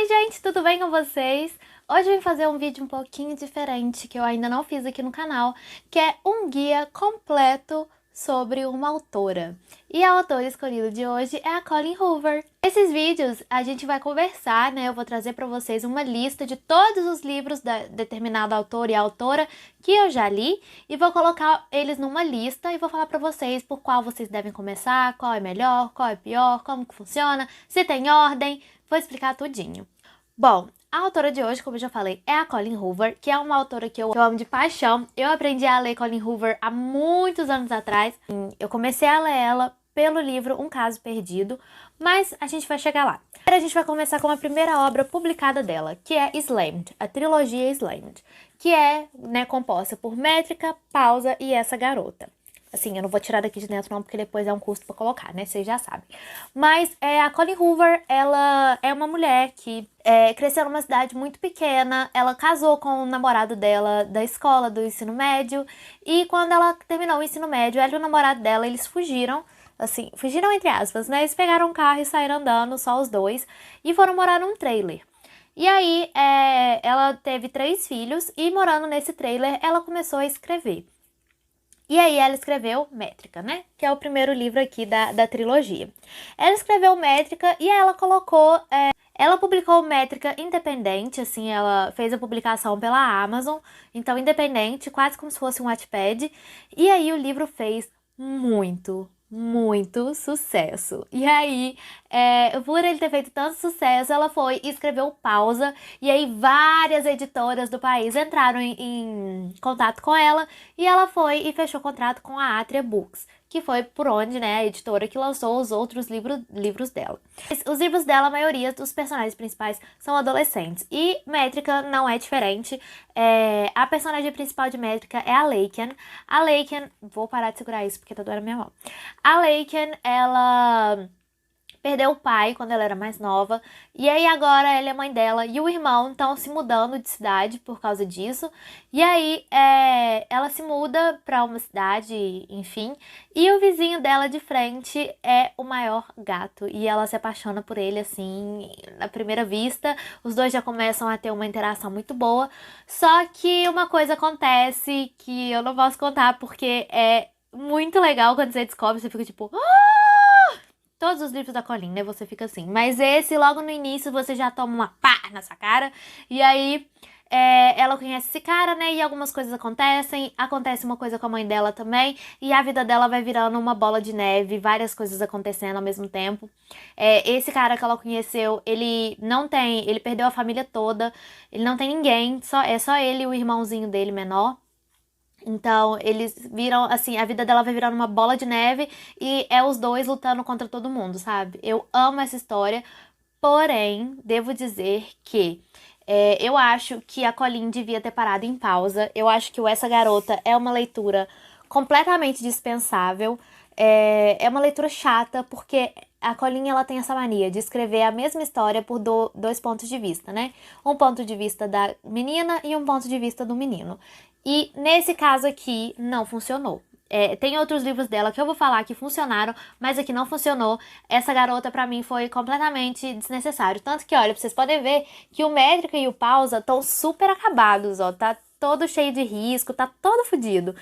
gente, tudo bem com vocês? Hoje eu vim fazer um vídeo um pouquinho diferente que eu ainda não fiz aqui no canal, que é um guia completo sobre uma autora. E a autora escolhida de hoje é a Colleen Hoover. Nesses vídeos a gente vai conversar, né? Eu vou trazer para vocês uma lista de todos os livros da determinada autora e autora que eu já li e vou colocar eles numa lista e vou falar para vocês por qual vocês devem começar, qual é melhor, qual é pior, como que funciona, se tem ordem, vou explicar tudinho. Bom, a autora de hoje, como eu já falei, é a Colleen Hoover, que é uma autora que eu amo de paixão. Eu aprendi a ler Colleen Hoover há muitos anos atrás. Eu comecei a ler ela pelo livro Um Caso Perdido, mas a gente vai chegar lá. A gente vai começar com a primeira obra publicada dela, que é Slammed, a trilogia Slammed, que é, composta por Métrica, Pausa e Essa Garota. Assim, eu não vou tirar daqui de dentro não, porque depois é um custo pra colocar, né? Vocês já sabem. Mas a Colleen Hoover, ela é uma mulher que cresceu numa cidade muito pequena. Ela casou com o namorado dela da escola, do ensino médio. E quando ela terminou o ensino médio, ela e o namorado dela, eles fugiram. Assim, fugiram entre aspas, né? Eles pegaram um carro e saíram andando, só os dois. E foram morar num trailer. E aí, ela teve 3 filhos e morando nesse trailer, ela começou a escrever. E aí ela escreveu Métrica, né? Que é o primeiro livro aqui da trilogia. Ela escreveu Métrica e ela colocou... ela publicou Métrica independente, assim, ela fez a publicação pela Amazon. Então, independente, quase como se fosse um Wattpad. E aí o livro fez muito sucesso. E aí, por ele ter feito tanto sucesso, ela foi e escreveu Pausa. E aí várias editoras do país entraram em contato com ela. E ela foi e fechou contrato com a Atria Books, que foi por onde, né, a editora que lançou os outros livros dela. Os livros dela, a maioria dos personagens principais são adolescentes. E Métrica não é diferente. A personagem principal de Métrica é a Laken. A Laken... Vou parar de segurar isso porque tá doendo a minha mão. A Laken, ela perdeu o pai quando ela era mais nova, e aí agora ela e a mãe dela e o irmão estão se mudando de cidade por causa disso, e aí ela se muda pra uma cidade, enfim, e o vizinho dela de frente é o maior gato, e ela se apaixona por ele, assim, na primeira vista. Os dois já começam a ter uma interação muito boa, só que uma coisa acontece que eu não posso contar porque é muito legal quando você descobre, você fica tipo... Todos os livros da Colleen, né? Você fica assim. Mas esse, logo no início, você já toma uma pá na sua cara. E aí, ela conhece esse cara, né? E algumas coisas acontecem. Acontece uma coisa com a mãe dela também. E a vida dela vai virando uma bola de neve. Várias coisas acontecendo ao mesmo tempo. Esse cara que ela conheceu, ele não tem... Ele perdeu a família toda. Ele não tem ninguém. É só ele e o irmãozinho dele menor. Então, eles viram, assim, a vida dela vai virando uma bola de neve e é os dois lutando contra todo mundo, sabe? Eu amo essa história, porém, devo dizer que eu acho que a Colleen devia ter parado em Pausa. Eu acho que Essa Garota é uma leitura completamente dispensável. É uma leitura chata, porque a Colleen, ela tem essa mania de escrever a mesma história por dois pontos de vista, né? Um ponto de vista da menina e um ponto de vista do menino. E nesse caso aqui, não funcionou. Tem outros livros dela que eu vou falar que funcionaram, mas aqui não funcionou. Essa Garota, pra mim, foi completamente desnecessário. Tanto que, olha, vocês podem ver que o Métrica e o Pausa estão super acabados, ó. Tá todo cheio de risco, tá todo fodido.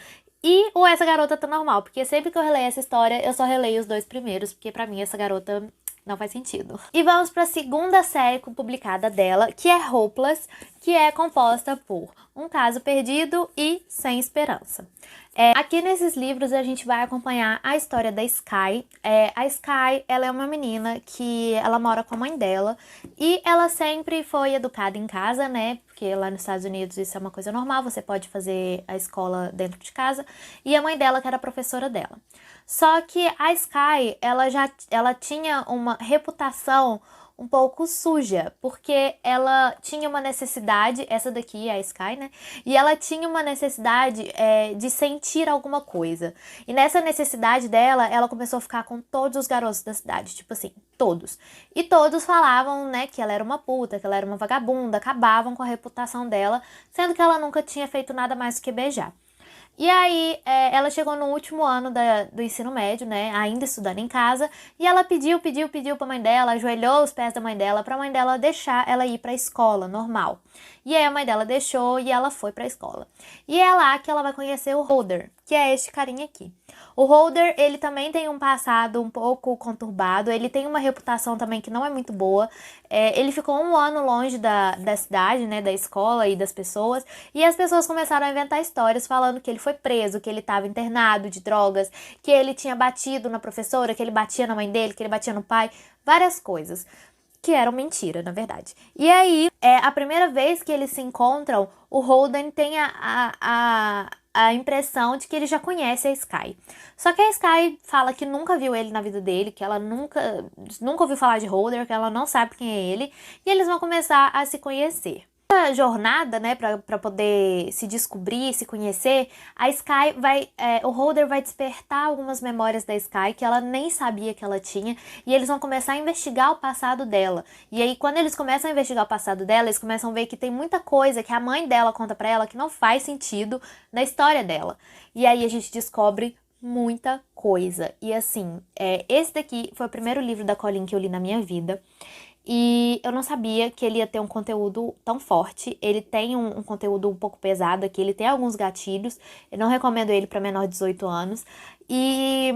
E o Essa Garota tá normal, porque sempre que eu releio essa história, eu só releio os 2 primeiros, porque pra mim Essa Garota não faz sentido. E vamos para a segunda série publicada dela, que é Hopeless, que é composta por Um Caso Perdido e Sem Esperança. Aqui nesses livros a gente vai acompanhar a história da Sky. A Sky, ela é uma menina que ela mora com a mãe dela e ela sempre foi educada em casa, né? Porque lá nos Estados Unidos isso é uma coisa normal, você pode fazer a escola dentro de casa. E a mãe dela que era professora dela. Só que a Sky, ela tinha uma reputação um pouco suja, porque ela tinha uma necessidade, essa daqui é a Sky, né? E ela tinha uma necessidade de sentir alguma coisa. E nessa necessidade dela, ela começou a ficar com todos os garotos da cidade, tipo assim, todos. E todos falavam, né, que ela era uma puta, que ela era uma vagabunda, acabavam com a reputação dela, sendo que ela nunca tinha feito nada mais do que beijar. E aí, ela chegou no último ano do ensino médio, né, ainda estudando em casa, e ela pediu pra mãe dela, ajoelhou os pés da mãe dela, pra mãe dela deixar ela ir pra escola normal. E aí a mãe dela deixou e ela foi pra escola. E é lá que ela vai conhecer o Holder, que é este carinha aqui. O Holder, ele também tem um passado um pouco conturbado, ele tem uma reputação também que não é muito boa. Ele ficou um ano longe da cidade, né, da escola e das pessoas, e as pessoas começaram a inventar histórias falando que ele foi preso, que ele estava internado de drogas, que ele tinha batido na professora, que ele batia na mãe dele, que ele batia no pai, várias coisas que eram mentira, na verdade. E aí, a primeira vez que eles se encontram, o Holden tem a impressão de que ele já conhece a Sky. Só que a Sky fala que nunca viu ele na vida dele, que ela nunca ouviu falar de Holder, que ela não sabe quem é ele, e eles vão começar a se conhecer. Essa jornada, né, pra poder se descobrir, se conhecer, a Sky o Holder vai despertar algumas memórias da Sky que ela nem sabia que ela tinha, e eles vão começar a investigar o passado dela. E aí, quando eles começam a investigar o passado dela, eles começam a ver que tem muita coisa que a mãe dela conta pra ela que não faz sentido na história dela. E aí a gente descobre muita coisa. E assim, esse daqui foi o primeiro livro da Colleen que eu li na minha vida. E eu não sabia que ele ia ter um conteúdo tão forte. Ele tem um conteúdo um pouco pesado aqui, ele tem alguns gatilhos. Eu não recomendo ele para menor de 18 anos. E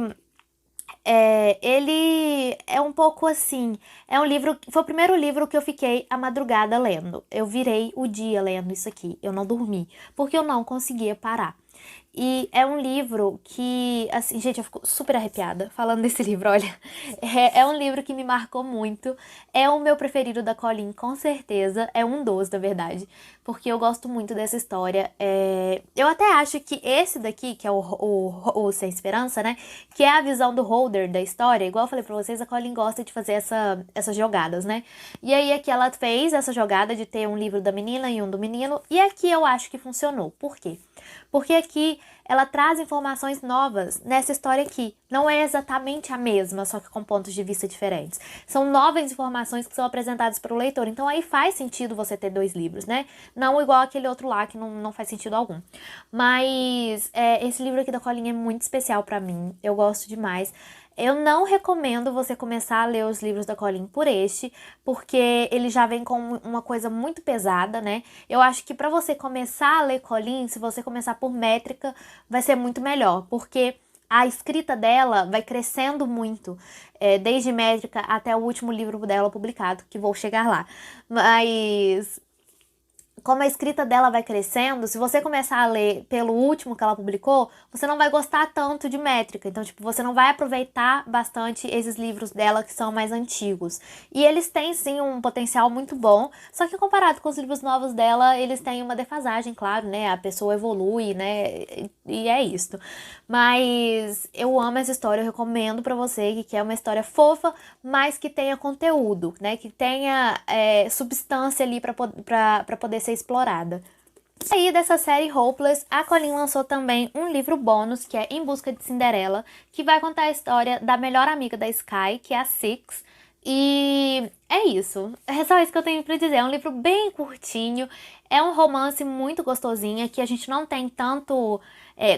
ele é um pouco assim. É um livro. Foi o primeiro livro que eu fiquei a madrugada lendo. Eu virei o dia lendo isso aqui. Eu não dormi, porque eu não conseguia parar. E é um livro que, assim, gente, eu fico super arrepiada falando desse livro, olha. É um livro que me marcou muito. É o meu preferido da Colleen, com certeza. É um dos, na verdade. Porque eu gosto muito dessa história. Eu até acho que esse daqui, que é o Sem Esperança, né? Que é a visão do Holder da história. Igual eu falei pra vocês, a Colleen gosta de fazer essas jogadas, né? E aí aqui ela fez essa jogada de ter um livro da menina e um do menino. E aqui eu acho que funcionou. Por quê? Porque aqui ela traz informações novas nessa história aqui. Não é exatamente a mesma, só que com pontos de vista diferentes. São novas informações que são apresentadas para o leitor. Então aí faz sentido você ter dois livros, né? Não igual aquele outro lá que não faz sentido algum. Mas esse livro aqui da Colleen é muito especial para mim. Eu gosto demais. Eu não recomendo você começar a ler os livros da Colleen por este, porque ele já vem com uma coisa muito pesada, né? Eu acho que para você começar a ler Colleen, se você começar por métrica, vai ser muito melhor, porque a escrita dela vai crescendo muito, desde métrica até o último livro dela publicado, que vou chegar lá. Mas como a escrita dela vai crescendo, se você começar a ler pelo último que ela publicou, você não vai gostar tanto de métrica. Então, tipo, você não vai aproveitar bastante esses livros dela que são mais antigos. E eles têm, sim, um potencial muito bom, só que comparado com os livros novos dela, eles têm uma defasagem, claro, né? A pessoa evolui, né? E é isso. Mas eu amo essa história, eu recomendo pra você que quer uma história fofa, mas que tenha conteúdo, né? Que tenha substância ali pra poder ser explorada. Aí dessa série Hopeless, a Colleen lançou também um livro bônus, que é Em Busca de Cinderela, que vai contar a história da melhor amiga da Sky, que é a Six. E é isso. É só isso que eu tenho pra dizer. É um livro bem curtinho, é um romance muito gostosinho, que a gente não tem tanto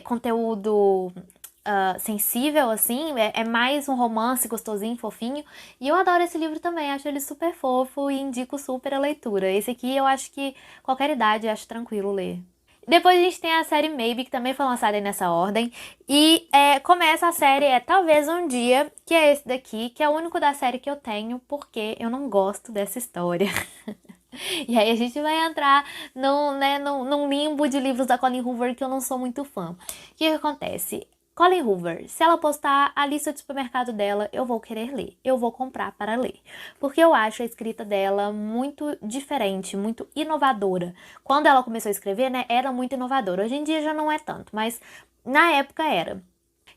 conteúdo sensível, assim, é mais um romance gostosinho, fofinho. E eu adoro esse livro também, acho ele super fofo e indico super a leitura. Esse aqui eu acho que qualquer idade eu acho tranquilo ler. Depois a gente tem a série Maybe, que também foi lançada aí nessa ordem. E começa a série Talvez Um Dia, que é esse daqui, que é o único da série que eu tenho, porque eu não gosto dessa história. E aí a gente vai entrar num limbo de livros da Colleen Hoover que eu não sou muito fã. O que acontece? Colleen Hoover, se ela postar a lista de supermercado dela, eu vou querer ler. Eu vou comprar para ler. Porque eu acho a escrita dela muito diferente, muito inovadora. Quando ela começou a escrever, né, era muito inovadora. Hoje em dia já não é tanto, mas na época era.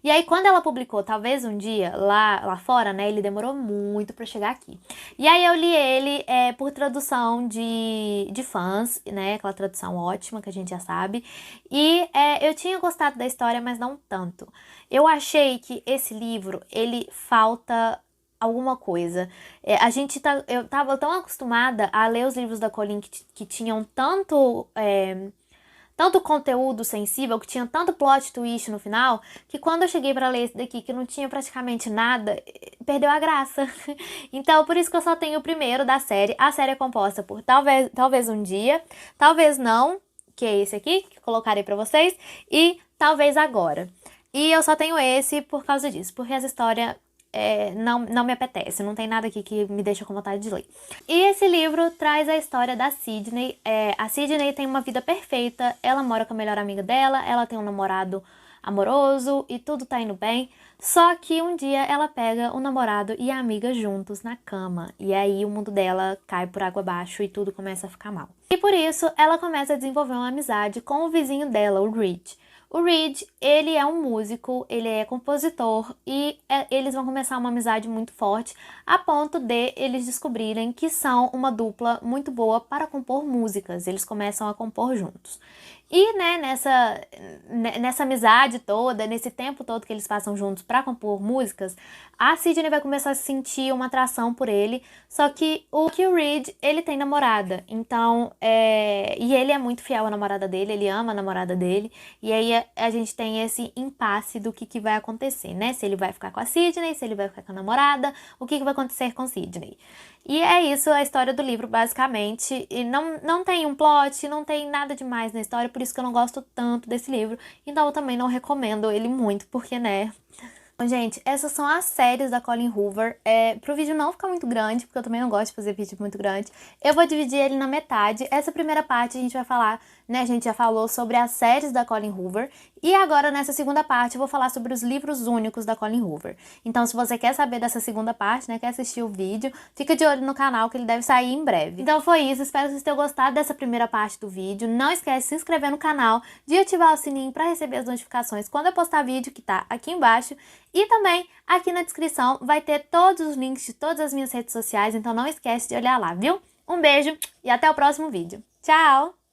E aí, quando ela publicou Talvez Um Dia, lá fora, né, ele demorou muito pra chegar aqui. E aí eu li ele por tradução de fãs, né, aquela tradução ótima que a gente já sabe. E eu tinha gostado da história, mas não tanto. Eu achei que esse livro, ele falta alguma coisa. Eu tava tão acostumada a ler os livros da Colleen que tinham tanto conteúdo sensível, que tinha tanto plot twist no final, que quando eu cheguei pra ler esse daqui, que não tinha praticamente nada, perdeu a graça. Então, por isso que eu só tenho o primeiro da série. A série é composta por Talvez Um Dia, Talvez Não, que é esse aqui, que eu colocarei pra vocês, e Talvez Agora. E eu só tenho esse por causa disso, porque essa história não me apetece, não tem nada aqui que me deixa com vontade de ler. E esse livro traz a história da Sydney. A Sydney tem uma vida perfeita, ela mora com a melhor amiga dela, ela tem um namorado amoroso e tudo tá indo bem, só que um dia ela pega o namorado e a amiga juntos na cama, e aí o mundo dela cai por água abaixo e tudo começa a ficar mal. E por isso ela começa a desenvolver uma amizade com o vizinho dela, o Reed. O Reed, ele é um músico, ele é compositor e eles vão começar uma amizade muito forte a ponto de eles descobrirem que são uma dupla muito boa para compor músicas. Eles começam a compor juntos. E, né, nessa amizade toda, nesse tempo todo que eles passam juntos para compor músicas, a Sydney vai começar a sentir uma atração por ele, só que o Reed, ele tem namorada, então, e ele é muito fiel à namorada dele, ele ama a namorada dele, e aí a gente tem esse impasse do que vai acontecer, né, se ele vai ficar com a Sydney, se ele vai ficar com a namorada, o que vai acontecer com Sydney. E é isso a história do livro, basicamente, e não tem um plot, não tem nada demais na história, por isso que eu não gosto tanto desse livro, então eu também não recomendo ele muito, porque, né... Bom, gente, essas são as séries da Colleen Hoover. Pro vídeo não ficar muito grande, porque eu também não gosto de fazer vídeo muito grande, eu vou dividir ele na metade. Essa primeira parte a gente vai falar, né, a gente já falou sobre as séries da Colleen Hoover, e agora nessa segunda parte eu vou falar sobre os livros únicos da Colleen Hoover. Então, se você quer saber dessa segunda parte, né, quer assistir o vídeo, fica de olho no canal que ele deve sair em breve. Então foi isso, espero que vocês tenham gostado dessa primeira parte do vídeo. Não esquece de se inscrever no canal, de ativar o sininho para receber as notificações quando eu postar vídeo, que tá aqui embaixo. E também, aqui na descrição, vai ter todos os links de todas as minhas redes sociais, então não esquece de olhar lá, viu? Um beijo e até o próximo vídeo. Tchau!